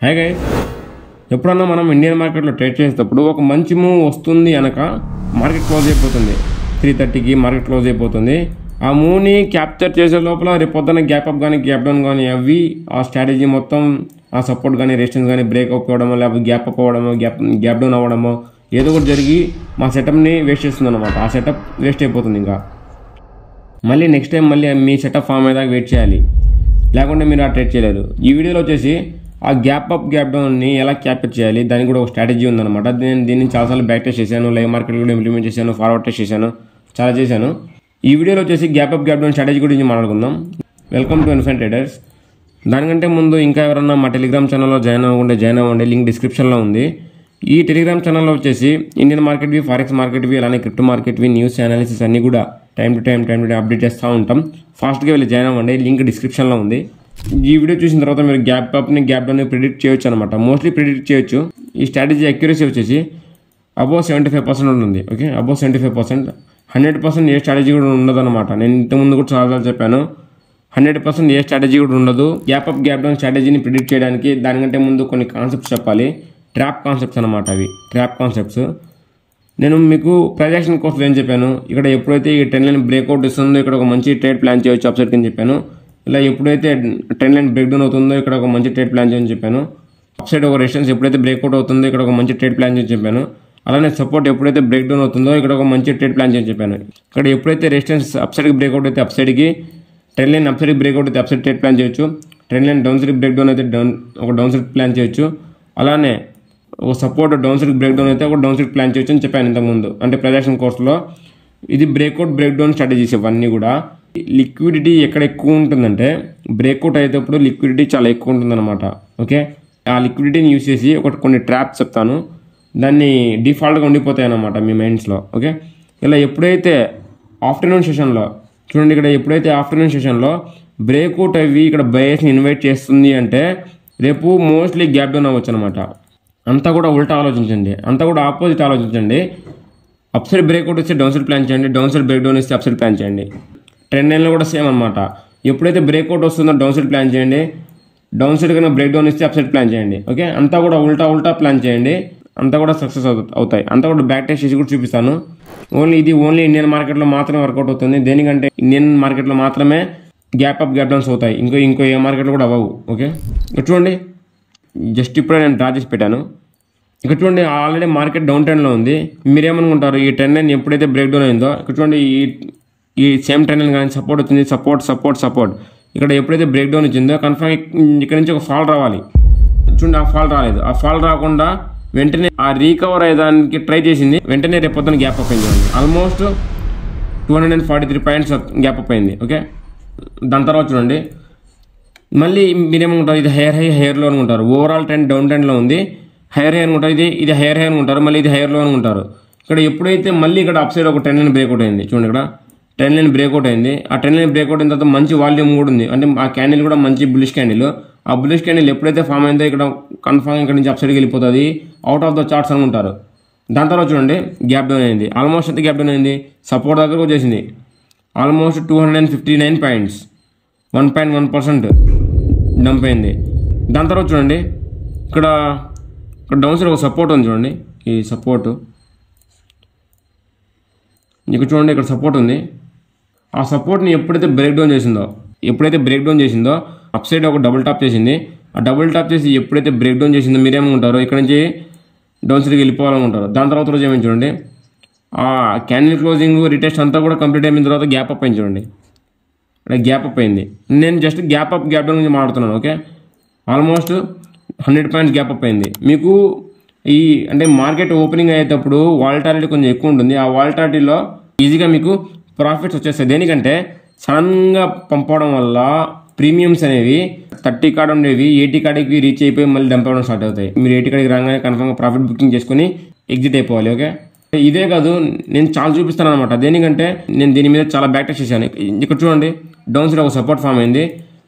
Hi guys, ఎప్పుడన్నా మనం Indian మార్కెట్లో ట్రేడ్ చేసేటప్పుడు ఒక మంచి మూవ్ వస్తుంది అనక మార్కెట్ క్లోజ్ అయిపోతుంది. 3:30కి మార్కెట్ క్లోజ్ అయిపోతుంది. ఆ మూవ్ని క్యాప్చర్ చేసే లోపల రేపు పొద్దున్న గ్యాప్ అప్ కానీ గ్యాప్ డౌన్ కానీ అవి ఆ స్ట్రాటజీ మొత్తం ఆ సపోర్ట్ కానీ రెసిస్టెన్స్ కానీ బ్రేక్ అప్ అవ్వడమో లేకపోతే గ్యాప్ అప్ అవ్వడమో గ్యాప్ డౌన్ అవ్వడమో ఏదో ఒకటి జరిగి మా సెటప్ని వేస్ట్ చేస్తుంది అనమాట. ఆ సెటప్ వేస్ట్ అయిపోతుంది. ఇంకా మళ్ళీ నెక్స్ట్ టైం మళ్ళీ మీ సెటప్ ఫామ్ అయ్యేదాకా వెయిట్ చేయాలి, లేకుంటే మీరు ఆ ట్రేడ్ చేయలేరు. ఈ వీడియోలో వచ్చేసి ఆ గ్యాప్ అప్ గ్యాప్ డౌన్ని ఎలా క్యాప్చర్ చేయాలి దానికి కూడా ఒక స్ట్రాటజీ ఉందన్నమాట. దీన్ని చాలాసార్లు బ్యాక్ టెస్ట్ చేశాను, లైవ్ మార్కెట్ కూడా ఇంప్లిమెంట్ చేశాను, ఫార్వర్డ్ టెస్ట్ చేశాను, చాలా చేశాను. ఈ వీడియోలో వచ్చేసి gap up gap down strategy గురించి మాట్లాడుకుందాం. Welcome to infant traders. దానికంటే ముందు ఇంకా ఎవరన్నా మా టెలిగ్రామ్ ఛానల్లో జాయిన్ అవ్వండి, లింక్ డిస్క్రిప్షన్లో ఉంది. ఈ టెలిగ్రామ్ ఛానల్లో వచ్చేసి ఇండియన్ మార్కెట్వి, ఫారెక్స్ మార్కెట్వి, అలానే క్రిప్టో మార్కెట్వి, న్యూస్ అనాలిసిస్ అన్నీ కూడా టైం టు టైం అప్డేట్ చేస్తూ ఉంటాం. ఫాస్ట్గా వెళ్ళి జాయిన్ అవ్వండి, లింక్ డిస్క్రిప్షన్లో ఉంది. ఈ వీడియో చూసిన తర్వాత మీరు గ్యాప్ అప్ని గ్యాప్ డౌన్ని ప్రిడిక్ట్ చేయొచ్చు అనమాట. మోస్ట్లీ ప్రిడిక్ట్ చేయొచ్చు. ఈ స్ట్రాటజీ అక్యురసీ వచ్చేసి అబోవ్ 75% ఉంటుంది. Okay, above 75%. 100% ఏ స్ట్రాటజీ కూడా ఉండదు అనమాట. నేను ఇంతకుముందు కూడా చాలాసార్లు చెప్పాను, 100% ఏ స్ట్రాటజీ కూడా ఉండదు. గ్యాప్ అప్ గ్యాప్ డౌన్ స్ట్రాటజీని ప్రిడిక్ట్ చేయడానికి దానికంటే ముందు కొన్ని కాన్సెప్ట్స్ చెప్పాలి. ట్రాప్ కాన్సెప్ట్స్ అనమాట. అవి ట్రాప్ కాన్సెప్ట్స్. నేను మీకు ప్రొజెక్షన్ కోర్సులో ఏం చెప్పాను, ఇక్కడ ఎప్పుడైతే ఈ ట్రెండ్ లైన్ బ్రేక్అవుట్ ఇస్తుందో ఇక్కడ ఒక మంచి ట్రేడ్ ప్లాన్ చేయొచ్చు అప్సైడ్ కింద చెప్పాను. ఇలా ఎప్పుడైతే ట్రెండ్ లైన్ బ్రేక్ డౌన్ అవుతుందో ఇక్కడ ఒక మంచి ట్రేడ్ ప్లాన్ చేయని చెప్పాను. అప్సైడ్ ఒక రెసిస్టెన్స్ ఎప్పుడైతే బ్రేక్అవుట్ అవుతుందో ఇక్కడ ఒక మంచి ట్రేడ్ ప్లాన్ చేయని చెప్పాను. అలానే సపోర్ట్ ఎప్పుడైతే బ్రేక్ డౌన్ అవుతుందో ఇక్కడ ఒక మంచి ట్రేడ్ ప్లాన్ చేయని చెప్పాను. ఇక్కడ ఎప్పుడైతే రెసిస్టెన్స్ అప్సైడ్కి బ్రేక్అవుట్ అయితే అప్సైడ్కి, ట్రెండ్ లైన్ అప్సైడ్కి బ్రేక్అవుట్ అయితే అప్సైడ్ ట్రేడ్ ప్లాన్ చేయొచ్చు. Trend line down side break down అయితే డౌన్ సైడ్ ప్లాన్ చేయొచ్చు. అలానే ఒక support down side break down అయితే ఒక డౌన్ సైడ్ ప్లాన్ చేయొచ్చు అని చెప్పాను ఇంతకుముందు, అంటే ప్రొజెక్షన్ కోర్సులో. ఇది బ్రేక్అవుట్ బ్రేక్ డౌన్ స్ట్రాటజీస్ ఇవన్నీ కూడా. లిక్విడిటీ ఎక్కడ ఎక్కువ ఉంటుందంటే బ్రేక్అవుట్ అయ్యేటప్పుడు లిక్విడిటీ చాలా ఎక్కువ ఉంటుందన్నమాట. ఓకే, ఆ లిక్విడిటీని యూస్ చేసి కొన్ని ట్రాప్స్ చెప్తాను, దాన్ని డిఫాల్ట్గా ఉండిపోతాయి అన్నమాట మీ మైండ్స్లో. ఓకే, ఇలా ఎప్పుడైతే ఆఫ్టర్నూన్ సెషన్లో చూడండి, ఇక్కడ ఎప్పుడైతే ఆఫ్టర్నూన్ సెషన్లో బ్రేక్అవుట్ అవి ఇక్కడ బయర్స్ని ఇన్వైట్ చేస్తుంది అంటే రేపు మోస్ట్లీ గ్యాప్ డౌన్ అవ్వచ్చు అనమాట. అంతా కూడా ఉల్టా ఆలోచించండి, అంతా కూడా ఆపోజిట్ ఆలోచించండి. అప్ సైడ్ బ్రేక్అవుట్ ఇస్తే డౌన్ సైడ్ ప్లాన్ చేయండి, డౌన్ సైడ్ బ్రేక్ డౌన్ ఇస్తే అప్ సైడ్ ప్లాన్ చేయండి. ట్రెండ్ లైన్లో కూడా సేమ్ అనమాట. ఎప్పుడైతే బ్రేక్అవుట్ వస్తుందో డౌన్ సైడ్ ప్లాన్ చేయండి, డౌన్ సైడ్ కన్నా బ్రేక్ డౌన్ ఇస్తే అప్ సైడ్ ప్లాన్ చేయండి. ఓకే, అంతా కూడా ఉల్టా ప్లాన్ చేయండి, అంతా కూడా సక్సెస్ అవుతాయి. అంతా కూడా బ్యాక్ టెస్ట్ చేసి కూడా చూపిస్తాను. ఓన్లీ ఇండియన్ మార్కెట్లో మాత్రమే వర్కౌట్ అవుతుంది. దేనికంటే ఇండియన్ మార్కెట్లో మాత్రమే గ్యాప్ అప్ గ్యాప్ డౌన్స్ అవుతాయి, ఇంకో ఏ మార్కెట్లో కూడా అవ్వవు. ఓకే, చూడండి, జస్ట్ ఇప్పుడే నేను డ్రా చేసి పెట్టాను. ఇక్కడ చూడండి, ఆల్రెడీ మార్కెట్ డౌన్ ట్రెండ్లో ఉంది. మీరేమనుకుంటారు, ఈ ట్రెండ్ లైన్ ఎప్పుడైతే బ్రేక్ డౌన్ అయిందో ఇక్కడ చూడండి, ఈ సేమ్ ట్రెండ్ లైన్ కానీ సపోర్ట్ వచ్చింది, సపోర్ట్ ఇక్కడ ఎప్పుడైతే బ్రేక్ డౌన్ వచ్చిందో కన్ఫర్మ్ ఇక్కడ నుంచి ఒక ఫాల్ రావాలి. చూడండి, ఆ ఫాల్ రాలేదు. ఆ ఫాల్ రాకుండా వెంటనే ఆ రీకవర్ అయ్యేదానికి ట్రై చేసింది, వెంటనే రేపు పొద్దున గ్యాప్ అప్ అయింది. ఆల్మోస్ట్ 243 పాయింట్స్ గ్యాప్ అప్ అయింది. ఓకే, దాని తర్వాత చూడండి, మళ్ళీ మీరేమనుకుంటారు, ఇది హైయర్ లో అనుకుంటారు. ఓవరాల్ ట్రెండ్ డౌన్ ట్రెండ్లో ఉంది, హైయర్ అనుకుంటారు. ఇది హైయర్ అనుకుంటారు, మళ్ళీ ఇది హైయర్లో అనుకుంటారు. ఇక్కడ ఎప్పుడైతే మళ్ళీ ఇక్కడ అప్ సైడ్ ఒక ట్రెండ్ లైన్ బ్రేక్అవుట్ అయింది, చూడండి ఇక్కడ ట్రెండ్ లైన్ బ్రేక్అవుట్ అయింది. ఆ ట్రెండ్ లైన్ బ్రేక్అవుట్ అయిన తర్వాత మంచి వాల్యూమ్ కూడా ఉంది, అంటే ఆ క్యాండిల్ కూడా మంచి బులిష్ క్యాండిల్. ఆ బులిష్ క్యాండిల్ ఎప్పుడైతే ఫామ్ అయిందో ఇక్కడ కన్ఫర్మ్ ఇక్కడ నుంచి అప్ సైడ్కి వెళ్ళిపోతుంది, అవుట్ ఆఫ్ ద చార్ట్స్ అనుకుంటారు. దాని తర్వాత చూడండి, గ్యాప్ డౌన్ అయింది. ఆల్మోస్ట్ ఎంత గ్యాప్ డౌన్ అయింది, సపోర్ట్ దగ్గరకు వచ్చేసింది. ఆల్మోస్ట్ 259 పాయింట్స్, 1.1% డంప్ అయింది. దాని తర్వాత చూడండి, ఇక్కడ డౌన్ సైడ్ ఒక సపోర్ట్ ఉంది. చూడండి, ఈ సపోర్టు ఇక్కడ చూడండి, ఇక్కడ సపోర్ట్ ఉంది. ఆ సపోర్ట్ని ఎప్పుడైతే బ్రేక్ డౌన్ చేసిందో అప్ సైడ్ ఒక డబుల్ టాప్ చేసింది. ఆ డబుల్ టాప్ చేసి ఎప్పుడైతే బ్రేక్ డౌన్ చేసిందో మీరేమనుకుంటారో ఇక్కడ నుంచి డౌన్ సైడ్కి వెళ్ళిపోవాలనుకుంటారు. దాని తర్వాత రోజు ఏమైంది చూడండి, ఆ క్యాండిల్ క్లోజింగ్ రిటెస్ట్ అంతా కూడా కంప్లీట్ అయిన తర్వాత గ్యాప్ అప్ అయింది. చూడండి, ఇక్కడ గ్యాప్ అప్ అయింది. నేను just gap up gap down గురించి మాట్లాడుతున్నాను. Okay, almost 100 points gap up అయింది. మీకు అంటే మార్కెట్ ఓపెనింగ్ అయ్యేటప్పుడు వాలటాలిటీ కొంచెం ఎక్కువ ఉంటుంది. ఆ వాలటాలిటీలో ఈజీగా మీకు ప్రాఫిట్స్ వచ్చేస్తాయి. దేనికంటే సడన్గా పంపడం వల్ల ప్రీమియమ్స్ అనేవి 30 కార్డ్ ఉండేవి 80 కార్డుకి రీచ్ అయిపోయి మళ్ళీ డంప్ అవ్వడం స్టార్ట్ అవుతాయి. మీరు 80 కార్డుకి రాగానే కన్ఫర్మ్గా ప్రాఫిట్ బుకింగ్ చేసుకుని ఎగ్జిట్ అయిపోవాలి. ఓకే, ఇదే కాదు, నేను చాలా చూపిస్తాను అనమాట. దేనికంటే నేను దీని మీద చాలా బ్యాక్ టెస్ట్ చేశాను. ఇక్కడ చూడండి, డౌన్ సైడ్ ఒక సపోర్ట్ ఫామ్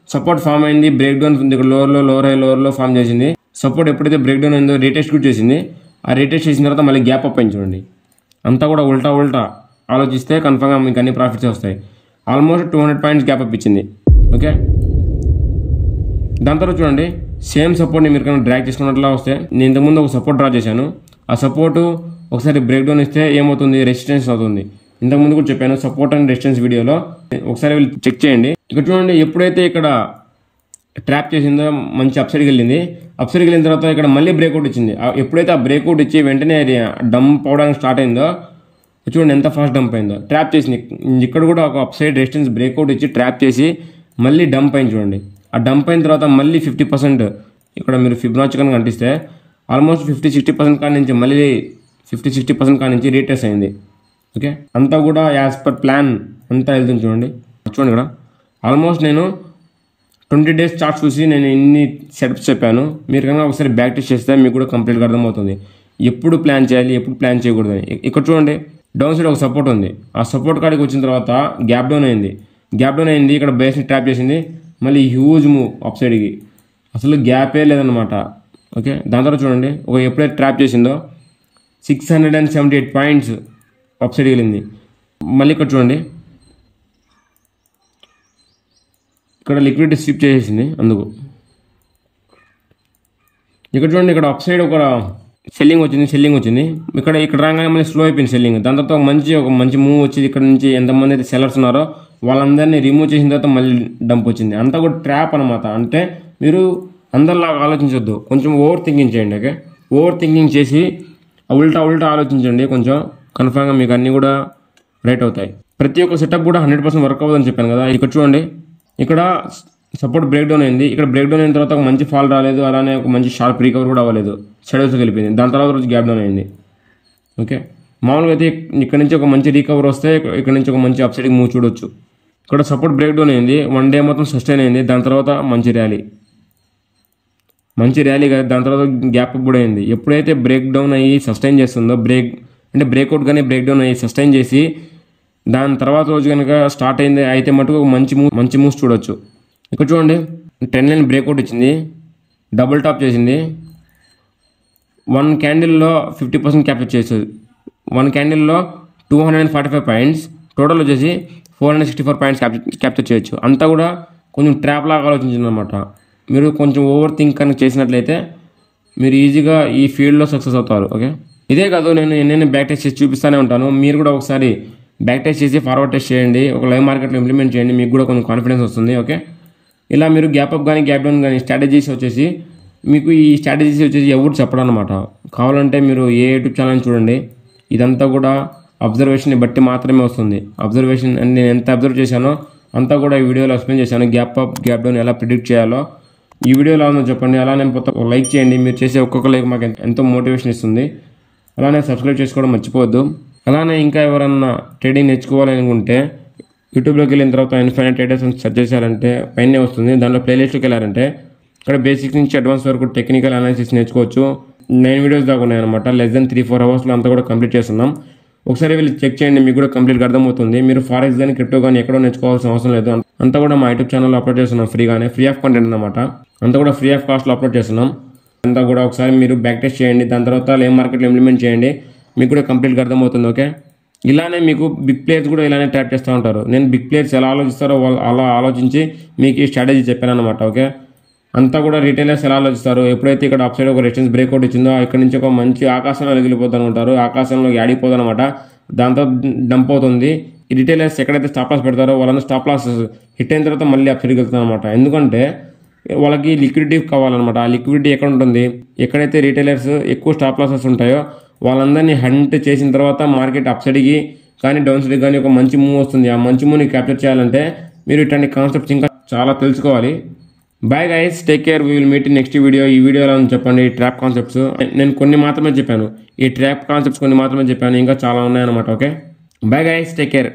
అయింది, బ్రేక్ డౌన్ ఉంది. ఇక్కడ లోవర్లో ఫామ్ చేసింది. సపోర్ట్ ఎప్పుడైతే బ్రేక్ డౌన్ అయిందో రీటెస్ట్ కూడా చేసింది. ఆ రీటెస్ట్ చేసిన తర్వాత మళ్ళీ గ్యాప్ అప్ అయింది. చూడండి, అంతా కూడా ఉల్టా ఆలోచిస్తే కన్ఫర్మ్గా మీకు అన్ని ప్రాఫిట్స్ వస్తాయి. ఆల్మోస్ట్ 200 పాయింట్స్ గ్యాప్ అప్ ఇచ్చింది. ఓకే, దాని తర్వాత చూడండి, సేమ్ సపోర్ట్ని మీరు కనుక డ్రాగ్ చేసుకున్నట్లా వస్తే, నేను ఇంతకుముందు ఒక సపోర్ట్ డ్రా చేశాను, ఆ సపోర్టు ఒకసారి బ్రేక్ డౌన్ ఇస్తే ఏమవుతుంది, రెసిస్టెన్స్ అవుతుంది. ఇంతకుముందు కూడా చెప్పాను సపోర్ట్ అండ్ రెసిస్టెన్స్ వీడియోలో, ఒకసారి వెళ్ళి చెక్ చేయండి. ఇక్కడ చూడండి, ఎప్పుడైతే ఇక్కడ ట్రాప్ చేసిందో మంచి అప్సైడ్కి వెళ్ళింది. అప్సైడ్కి వెళ్ళిన తర్వాత ఇక్కడ మళ్ళీ బ్రేక్అవుట్ ఇచ్చింది. ఎప్పుడైతే ఆ బ్రేక్అవుట్ ఇచ్చి వెంటనే అది డంప్ అవడానికి స్టార్ట్ అయిందో చూడండి ఎంత ఫాస్ట్ డంప్ అయిందో. ట్రాప్ చేసింది, ఇక్కడ కూడా ఒక అప్సైడ్ రెసిస్టెన్స్ బ్రేక్అవుట్ ఇచ్చి ట్రాప్ చేసి మళ్ళీ డంప్ అయింది చూడండి. ఆ డంప్ అయిన తర్వాత మళ్ళీ 50% ఇక్కడ మీరు ఫిబొనాచి కనుక అంటిస్తే ఆల్మోస్ట్ 50-60% కాడి నుంచి మళ్ళీ 50-60% కాడి నుంచి రీటెస్ట్ అయింది. ఓకే, అంతా కూడా యాజ్ పర్ ప్లాన్ అంతా వెళ్తుంది చూడండి. చూడండి ఇక్కడ ఆల్మోస్ట్ నేను 20 days చార్ట్స్ చూసి నేను ఇన్ని సెటప్స్ చెప్పాను. మీరు కనుక ఒకసారి బ్యాక్ టెస్ట్ చేస్తే మీకు కూడా కంప్లీట్గా అర్థమవుతుంది ఎప్పుడు ప్లాన్ చేయాలి, ఎప్పుడు ప్లాన్ చేయకూడదని. ఇక్కడ చూడండి, డౌన్ సైడ్ ఒక సపోర్ట్ ఉంది. ఆ సపోర్ట్ కాడికి వచ్చిన తర్వాత గ్యాప్ డౌన్ అయింది. ఇక్కడ బేస్ని ట్రాప్ చేసింది, మళ్ళీ హ్యూజ్ మూవ్ అప్ సైడ్కి, అసలు గ్యాపే లేదనమాట. ఓకే, దాని తర్వాత చూడండి, ఎప్పుడైతే ట్రాప్ చేసిందో 678 పాయింట్స్ అప్ సైడ్కి వెళ్ళింది. మళ్ళీ ఇక్కడ చూడండి, ఇక్కడ లిక్విడిటీ స్విప్ చేసేసింది. అందుకు ఇక్కడ చూడండి, ఇక్కడ అప్ సైడ్ ఒక సెల్లింగ్ వచ్చింది. ఇక్కడ రాగానే మళ్ళీ స్లో అయిపోయింది సెల్లింగ్. దాని తర్వాత ఒక మంచి మూవ్ వచ్చింది. ఇక్కడ నుంచి ఎంతమంది అయితే సెల్లర్స్ ఉన్నారో వాళ్ళందరినీ రిమూవ్ చేసిన తర్వాత మళ్ళీ డంప్ వచ్చింది. అంతా కూడా ట్రాప్ అనమాట. అంటే మీరు అందరిలాగా ఆలోచించొద్దు, కొంచెం ఓవర్ థింకింగ్ చేయండి. ఓకే, ఓవర్ థింకింగ్ చేసి ఉల్టా ఆలోచించండి, కొంచెం కన్ఫామ్గా మీకు అన్నీ కూడా రైట్ అవుతాయి. ప్రతి ఒక్క సెటప్ కూడా 100% వర్క్ అవ్వదని చెప్పాను కదా. ఇక్కడ చూడండి, ఇక్కడ సపోర్ట్ బ్రేక్ డౌన్ అయింది. ఇక్కడ బ్రేక్ డౌన్ అయిన తర్వాత ఒక మంచి ఫాల్ రాలేదు, అలానే ఒక మంచి షార్ప్ రికవర్ కూడా అవ్వలేదు, షెడ్యూల్స్కి వెళ్ళిపోయింది. దాని తర్వాత రోజు గ్యాప్ డౌన్ అయింది. ఓకే, మామూలుగా అయితే ఇక్కడ నుంచి ఒక మంచి రికవర్ వస్తే ఇక్కడ నుంచి ఒక మంచి అప్సైడ్కి మూవ్ చూడొచ్చు. ఇక్కడ సపోర్ట్ బ్రేక్ డౌన్ అయింది, 1 day మొత్తం సస్టైన్ అయింది. దాని తర్వాత మంచి ర్యాలీ కదా. దాని తర్వాత గ్యాప్ కూడా అయింది. ఎప్పుడైతే బ్రేక్ డౌన్ అయ్యి సస్టైన్ చేస్తుందో, బ్రేక్అవుట్ కానీ బ్రేక్ డౌన్ అయ్యి సస్టైన్ చేసి దాని తర్వాత రోజు కనుక స్టార్ట్ అయింది అయితే మటుకు మంచి మూవ్స్ చూడొచ్చు. ఇక్కడ చూడండి, 10 లైన్ బ్రేక్అవుట్ ఇచ్చింది, డబుల్ టాప్ చేసింది. 1 క్యాండిల్లో 50% క్యాప్చర్ చేసేది. 1 క్యాండిల్లో 245 పాయింట్స్, టోటల్ వచ్చేసి 464 పాయింట్స్ క్యాప్చర్ చేయొచ్చు. అంతా కూడా కొంచెం ట్రాప్ లాగా ఆలోచించింది అనమాట. మీరు కొంచెం ఓవర్ థింక్ కనుక చేసినట్లయితే మీరు ఈజీగా ఈ ఫీల్డ్లో సక్సెస్ అవుతారు. ఓకే, ఇదే కాదు, నేను ఎన్నెన్ని బ్యాక్ టెస్ట్ చేసి చూపిస్తూనే ఉంటాను. మీరు కూడా ఒకసారి బ్యాక్ టెస్ట్ చేసి ఫార్వర్డ్ టెస్ట్ చేయండి, ఒక లైవ్ మార్కెట్లో ఇంప్లిమెంట్ చేయండి, మీకు కూడా కొంచెం కాన్ఫిడెన్స్ వస్తుంది. ఓకే, ఇలా మీరు గ్యాప్ అప్ కానీ గ్యాప్ డౌన్ కానీ స్ట్రాటజీస్ వచ్చేసి మీకు ఈ స్ట్రాటజీస్ వచ్చేసి ఎవరు చెప్పడం అనమాట. కావాలంటే మీరు ఏ యూట్యూబ్ ఛానల్ చూడండి, ఇదంతా కూడా అబ్జర్వేషన్ని బట్టి మాత్రమే వస్తుంది. అబ్జర్వేషన్ నేను ఎంత అబ్జర్వ్ చేశానో అంతా కూడా ఈ వీడియోలో ఎక్స్ప్లెయిన్ చేశాను. గ్యాప్ అప్ గ్యాప్ డౌన్ ఎలా ప్రిడిక్ట్ చేయాలో ఈ వీడియోలో ఉందో చెప్పండి. అలానే లైక్ చేయండి, మీరు చేసే ఒక్కొక్క లైక్ మాకు ఎంతో మోటివేషన్ ఇస్తుంది. అలానే సబ్స్క్రైబ్ చేసుకోవడం మర్చిపోవద్దు. అలానే ఇంకా ఎవరన్నా ట్రేడింగ్ నేర్చుకోవాలనుకుంటే యూట్యూబ్లోకి వెళ్ళిన తర్వాత ఇన్ఫైనైట్ ట్రేడర్స్ అని సెర్చ్ చేశారంటే పైనే వస్తుంది. దాంట్లో ప్లేలిస్ట్కి వెళ్ళారంటే ఇక్కడ బేసిక్స్ నుంచి అడ్వాన్స్ వరకు టెక్నికల్ అనాలిసిస్ నేర్చుకోవచ్చు. 9 వీడియోస్ దాకా ఉన్నాయన్నమాట. లెస్ దెన్ 3-4 అవర్స్లో అంతా కూడా కంప్లీట్ చేస్తున్నాం. ఒకసారి వెళ్ళి చెక్ చేయండి, మీకు కూడా కంప్లీట్గా అర్థమవుతుంది. మీరు ఫారెక్స్ కానీ క్రిప్టో కానీ ఎక్కడో నేర్చుకోవాల్సిన అవసరం లేదు. అంతా కూడా మా యూట్యూబ్ ఛానల్లో అప్లోడ్ చేస్తున్నాం ఫ్రీగానే, ఫ్రీ ఆఫ్ కంటెంట్ అనమాట. అంతా కూడా ఫ్రీ ఆఫ్ కాస్ట్లో అప్లోడ్ చేస్తున్నాం. అంతా కూడా ఒకసారి మీరు బ్యాక్ టెస్ట్ చేయండి, దాని తర్వాత లైవ్ మార్కెట్లో ఇంప్లిమెంట్ చేయండి, మీకు కూడా కంప్లీట్గా అర్థమవుతుంది. ఓకే, ఇలానే మీకు బిగ్ ప్లేయర్స్ కూడా ఇలానే ట్రాప్ చేస్తూ ఉంటారు. నేను బిగ్ ప్లేయర్స్ ఎలా ఆలోచిస్తారో వాళ్ళు అలా ఆలోచించి మీకు ఈ స్ట్రాటజీ చెప్పాను అనమాట. ఓకే, అంతా కూడా రిటైలర్స్ ఎలా ఆలోచిస్తారు, ఎప్పుడైతే ఇక్కడ అప్ సైడ్ ఒక రెసిస్టెన్స్ బ్రేక్అవుట్ ఇచ్చిందో ఇక్కడ నుంచి ఒక మంచి ఆకాశంలో వెళ్ళిపోతాను ఉంటారు, ఆకాశంలో ఆడిపోతాను అనమాట. దాంతో డంప్ అవుతుంది. ఈ రిటైలర్స్ ఎక్కడైతే స్టాప్ లాస్ పెడతారో వాళ్ళందరూ స్టాప్ లాస్ హిట్ అయిన తర్వాత మళ్ళీ అప్ సైడ్కి వెళ్తారు అనమాట. ఎందుకంటే వాళ్ళకి లిక్విడిటీ కావాలన్నమాట. ఆ లిక్విడిటీ ఎక్కడ ఉంటుంది, ఎక్కడైతే రిటైలర్స్ ఎక్కువ స్టాప్ లాసెస్ ఉంటాయో వాళ్ళందరినీ హంట్ చేసిన తర్వాత మార్కెట్ అప్ సైడ్కి కానీ డౌన్ సైడ్కి కానీ ఒక మంచి మూవ్ వస్తుంది. ఆ మంచి మూవ్ని క్యాప్చర్ చేయాలంటే మీరు ఇట్లాంటి కాన్సెప్ట్స్ ఇంకా చాలా తెలుసుకోవాలి. Bye guys, take care, we will meet in next video. ఈ వీడియోలో చెప్పండి ఈ ట్రాప్ కాన్సెప్ట్స్ నేను కొన్ని మాత్రమే చెప్పాను, ఈ ట్రాప్ కాన్సెప్ట్స్ కొన్ని మాత్రమే చెప్పాను, ఇంకా చాలా ఉన్నాయన్నమాట. Okay, bye guys, take care.